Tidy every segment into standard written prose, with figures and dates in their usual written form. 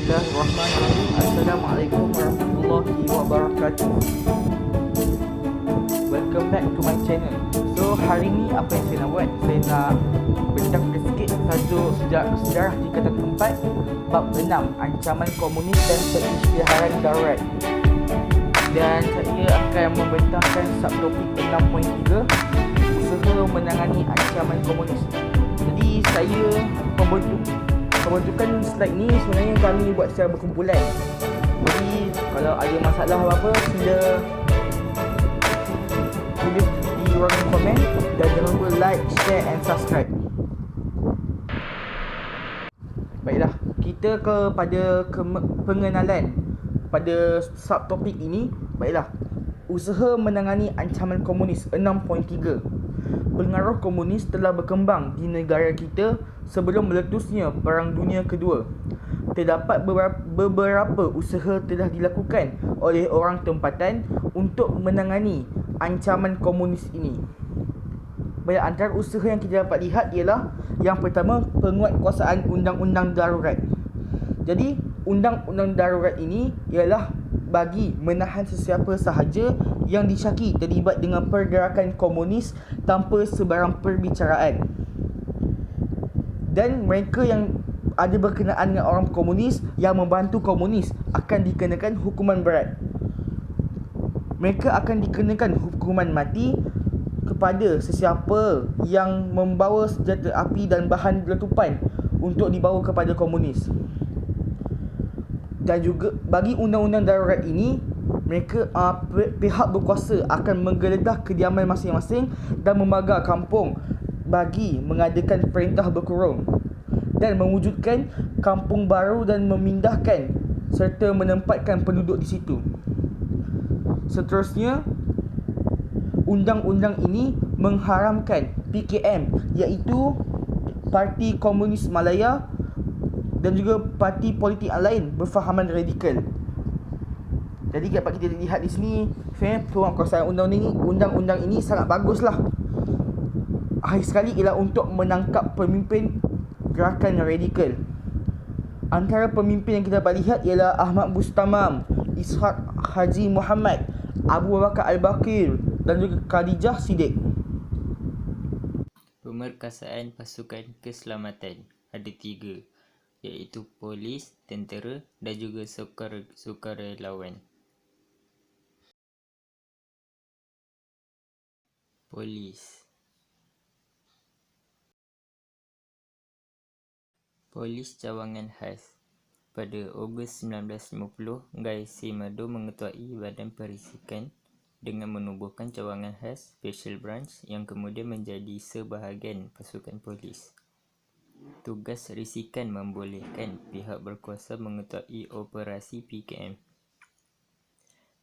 Bismillahirrahmanirrahim. Assalamualaikum warahmatullahi wabarakatuh. Welcome back to my channel. So hari ni apa yang saya nak buat? Saya nak bentangkan sikit satu sejarah tingkatan 4 bab 6 ancaman komunis dan pengisytiharan darurat. Dan saya akan membentangkan subtopik 6.3 usaha menangani ancaman komunis. Jadi saya pembentukan slide ni sebenarnya kami buat secara berkumpulan. Jadi kalau ada masalah apa-apa sila tulis di ruangan komen dan jangan lupa like, share and subscribe. Baiklah, kita kepada pengenalan pada subtopik ini. Baiklah, usaha menangani ancaman komunis 6.3. Pengaruh komunis telah berkembang di negara kita sebelum meletusnya Perang Dunia Kedua. Terdapat beberapa usaha telah dilakukan oleh orang tempatan untuk menangani ancaman komunis ini. Baik, antara usaha yang kita dapat lihat ialah yang pertama, penguatkuasaan undang-undang darurat. Jadi, undang-undang darurat ini ialah bagi menahan sesiapa sahaja yang disyaki terlibat dengan pergerakan komunis tanpa sebarang perbicaraan. Dan mereka yang ada berkenaan dengan orang komunis yang membantu komunis akan dikenakan hukuman berat. Mereka akan dikenakan hukuman mati kepada sesiapa yang membawa senjata api dan bahan letupan untuk dibawa kepada komunis. Dan juga bagi undang-undang darurat ini, mereka pihak berkuasa akan menggeledah kediaman masing-masing dan membakar kampung bagi mengadakan perintah berkurung dan mewujudkan kampung baru dan memindahkan serta menempatkan penduduk di situ. Seterusnya, undang-undang ini mengharamkan PKM, iaitu Parti Komunis Malaya, dan juga parti politik lain berfahaman radikal. Jadi dapat kita lihat di sini, penguatkuasaan undang-undang ini sangat baguslah. Akhir sekali ialah untuk menangkap pemimpin gerakan radikal. Antara pemimpin yang kita dapat lihat ialah Ahmad Bustamam, Ishak Haji Muhammad, Abu Bakar Al-Bakir dan juga Khadijah Siddiq. Pemerkasaan pasukan keselamatan ada 3, iaitu polis, tentera dan juga sukarelawan. Polis cawangan khas. Pada Ogos 1950, Guy C. Mado mengetuai Badan Perisikan dengan menubuhkan cawangan khas Special Branch yang kemudian menjadi sebahagian pasukan polis. Tugas risikan membolehkan pihak berkuasa mengetuai operasi PKM.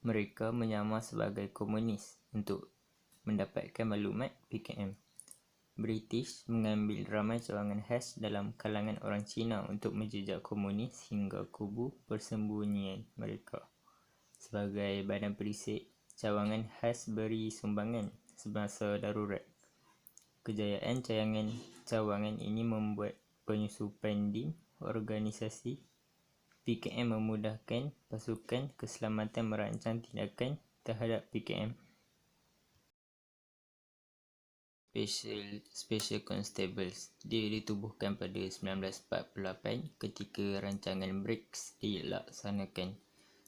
Mereka menyamar sebagai komunis untuk mendapatkan maklumat PKM. British mengambil ramai cawangan khas dalam kalangan orang Cina untuk menjejak komunis hingga kubu persembunyian mereka. Sebagai badan perisik, cawangan khas beri sumbangan semasa darurat. Kejayaan cawangan ini membuat penyusupan di organisasi PKM memudahkan pasukan keselamatan merancang tindakan terhadap PKM. Special Constables ditubuhkan pada 1948 ketika rancangan BRICS dilaksanakan.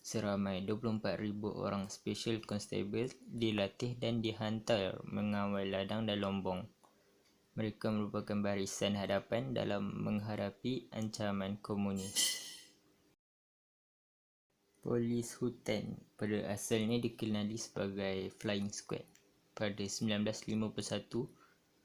Seramai 24,000 orang Special Constables dilatih dan dihantar mengawal ladang dan lombong. Mereka merupakan barisan hadapan dalam menghadapi ancaman komunis. Polis hutan pada asalnya dikenali sebagai Flying Squad. Pada 1951,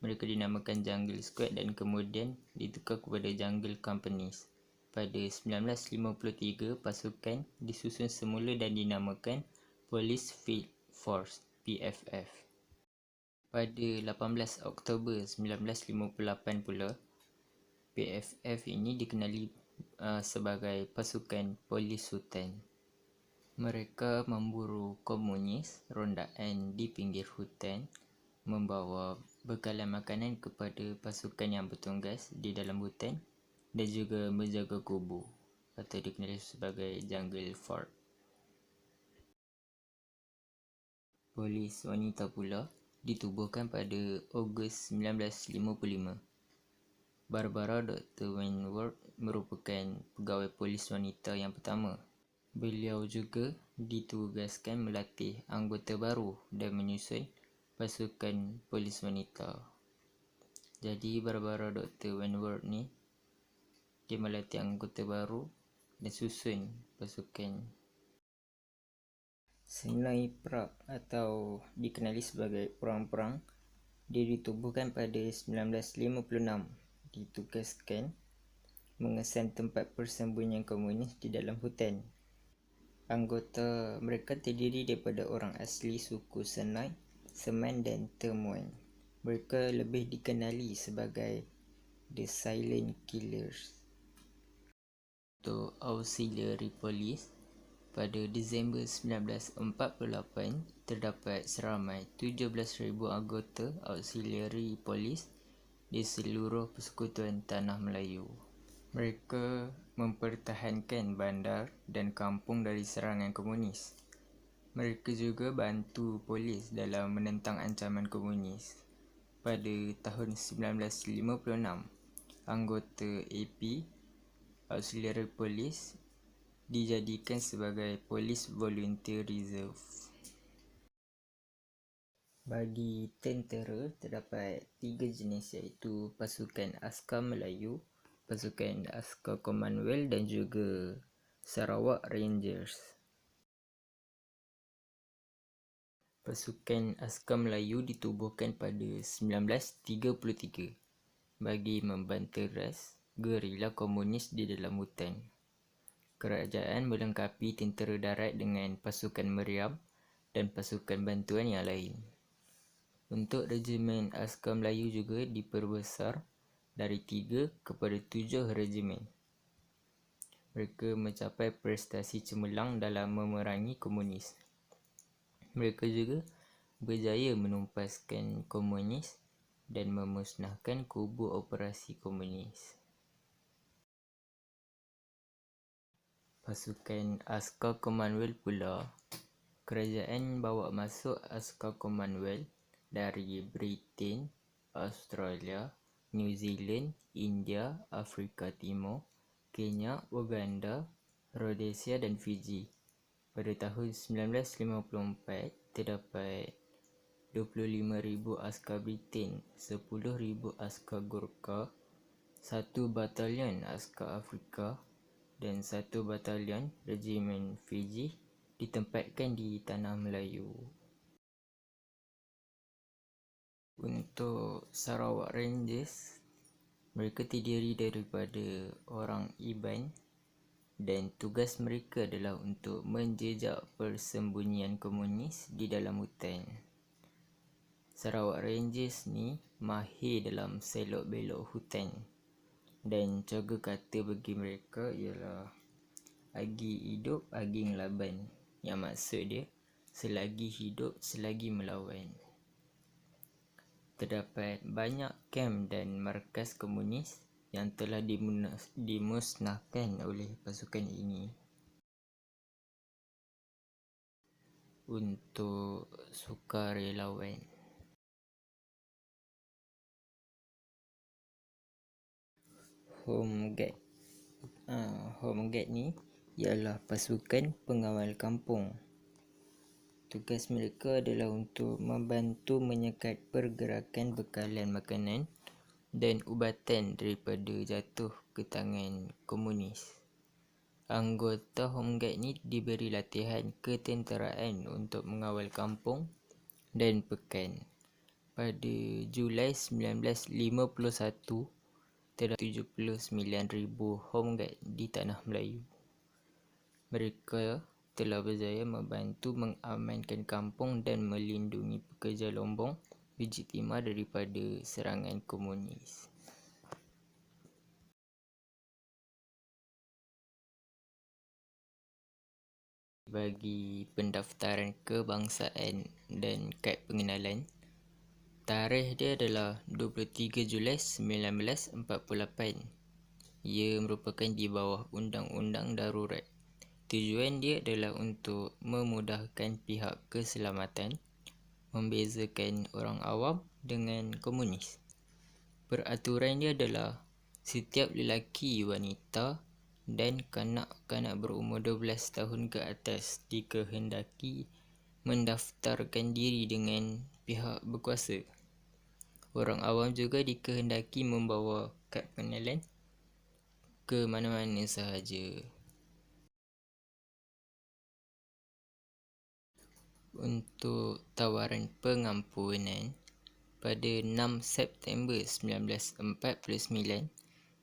mereka dinamakan Jungle Squad dan kemudian ditukar kepada Jungle Companies. Pada 1953, pasukan disusun semula dan dinamakan Police Field Force (PFF). Pada 18 Oktober 1958 pula, PFF ini dikenali sebagai pasukan polis hutan. Mereka memburu komunis rondaan di pinggir hutan, membawa bekalan makanan kepada pasukan yang bertugas di dalam hutan dan juga menjaga kubu. atau dikenali sebagai Jungle Fort. Polis wanita pula ditubuhkan pada Ogos 1955. Barbara Dr. Wentworth merupakan pegawai polis wanita yang pertama. Beliau juga ditugaskan melatih anggota baru dan menyusun pasukan polis wanita. Jadi Barbara Dr. Wentworth ni dia melatih anggota baru dan susun pasukan. Sniper atau dikenali sebagai perang-perang, dia ditubuhkan pada 1956. Ditugaskan mengesan tempat persembunyian komunis di dalam hutan. Anggota mereka terdiri daripada orang asli suku Senai, Seman dan Temuan. Mereka lebih dikenali sebagai The Silent Killers. Untuk Auxiliary Police, pada Disember 1948 terdapat seramai 17,000 anggota Auxiliary Police di seluruh Persekutuan Tanah Melayu. Mereka mempertahankan bandar dan kampung dari serangan komunis. Mereka juga bantu polis dalam menentang ancaman komunis. Pada tahun 1956, anggota AP, Auxiliary Police, dijadikan sebagai Police Volunteer Reserve. Bagi tentera, terdapat 3 jenis iaitu pasukan askar Melayu, pasukan askar Commonwealth dan juga Sarawak Rangers. Pasukan askar Melayu ditubuhkan pada 1933 bagi membanteras gerila komunis di dalam hutan. Kerajaan melengkapi tentera darat dengan pasukan meriam dan pasukan bantuan yang lain. Untuk regimen askar Melayu juga diperbesar dari 3 kepada 7 regimen. Mereka mencapai prestasi cemerlang dalam memerangi komunis. Mereka juga berjaya menumpaskan komunis dan memusnahkan kubu operasi komunis. Pasukan askar Commonwealth pula, kerajaan bawa masuk askar Commonwealth dari Britain, Australia, New Zealand, India, Afrika Timur, Kenya, Uganda, Rhodesia dan Fiji. Pada tahun 1954, terdapat 25,000 askar Britain, 10,000 askar Gurkha, 1 batalion askar Afrika dan 1 batalion regimen Fiji ditempatkan di Tanah Melayu. Untuk Sarawak Rangers, mereka terdiri daripada orang Iban dan tugas mereka adalah untuk menjejak persembunyian komunis di dalam hutan. Sarawak Rangers ni mahir dalam selok belok hutan dan cara kata bagi mereka ialah agi hidup agi ngelaban, yang maksud dia selagi hidup selagi melawan. Terdapat banyak kem dan markas komunis yang telah dimusnahkan oleh pasukan ini. Untuk sukarelawan, Home Guard ni ialah pasukan pengawal kampung. Tugas mereka adalah untuk membantu menyekat pergerakan bekalan makanan dan ubatan daripada jatuh ke tangan komunis. Anggota Home Guard ni diberi latihan ketenteraan untuk mengawal kampung dan pekan. Pada Julai 1951, terdapat 79,000 Home Guard di Tanah Melayu. Mereka telah berjaya membantu mengamankan kampung dan melindungi pekerja lombong biji timah daripada serangan komunis. Bagi pendaftaran kebangsaan dan kad pengenalan, tarikh dia adalah 23 Julai 1948. Ia merupakan di bawah undang-undang darurat. Tujuan dia adalah untuk memudahkan pihak keselamatan, membezakan orang awam dengan komunis. Peraturan dia adalah setiap lelaki, wanita dan kanak-kanak berumur 12 tahun ke atas dikehendaki mendaftarkan diri dengan pihak berkuasa. Orang awam juga dikehendaki membawa kad pengenalan ke mana-mana sahaja. Untuk tawaran pengampunan, pada 6 September 1949,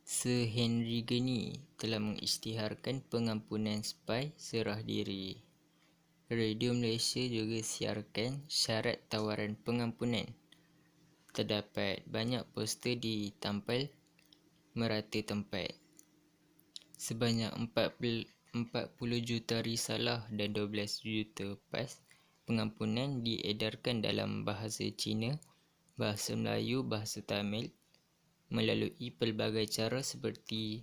Sir Henry Gurney telah mengisytiharkan pengampunan spai serah diri. Radio Malaysia juga siarkan syarat tawaran pengampunan. Terdapat banyak poster ditampal merata tempat. Sebanyak 40 juta risalah dan 12 juta pas pengampunan diedarkan dalam bahasa Cina, bahasa Melayu, bahasa Tamil melalui pelbagai cara seperti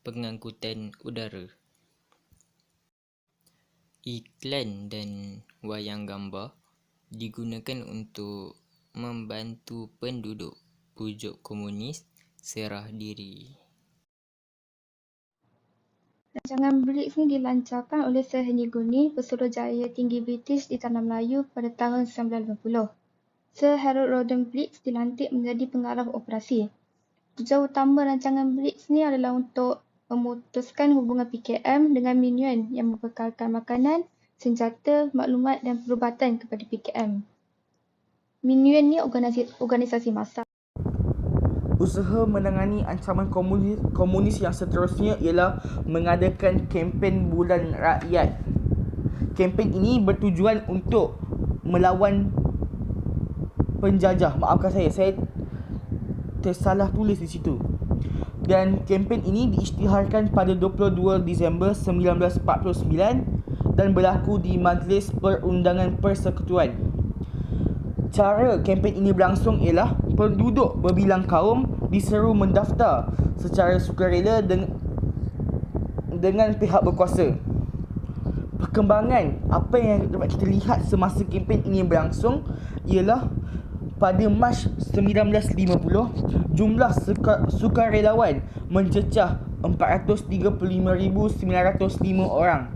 pengangkutan udara, iklan dan wayang gambar digunakan untuk membantu penduduk pujuk komunis serah diri. Rancangan Blitz ni dilancarkan oleh Sir Henry Gurney, Pesuruhjaya Tinggi British di Tanah Melayu pada tahun 1950. Sir Harold Roden Blitz dilantik menjadi pengarah operasi. Tujuan utama rancangan Blitz ni adalah untuk memutuskan hubungan PKM dengan Minuan yang membekalkan makanan, senjata, maklumat dan perubatan kepada PKM. Minuan ni organisasi massa. Usaha menangani ancaman komunis yang seterusnya ialah mengadakan kempen Bulan Rakyat. Kempen ini bertujuan untuk melawan penjajah. Maafkan saya tersalah tulis di situ. Dan kempen ini diisytiharkan pada 22 Disember 1949 dan berlaku di Majlis Perundangan Persekutuan. Cara kempen ini berlangsung ialah penduduk berbilang kaum diseru mendaftar secara sukarela dengan pihak berkuasa. Perkembangan apa yang dapat kita lihat semasa kempen ini berlangsung ialah pada Mac 1950, jumlah sukarelawan mencecah 435,905 orang,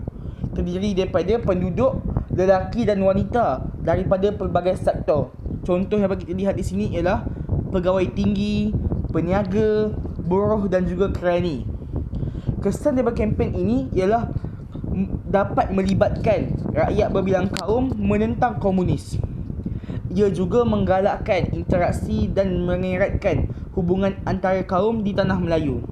terdiri daripada penduduk lelaki dan wanita daripada pelbagai sektor. Contoh yang bagi kita lihat di sini ialah pegawai tinggi, peniaga, buruh dan juga kerani. Kesan daripada kempen ini ialah dapat melibatkan rakyat berbilang kaum menentang komunis. Ia juga menggalakkan interaksi dan mengeratkan hubungan antara kaum di Tanah Melayu.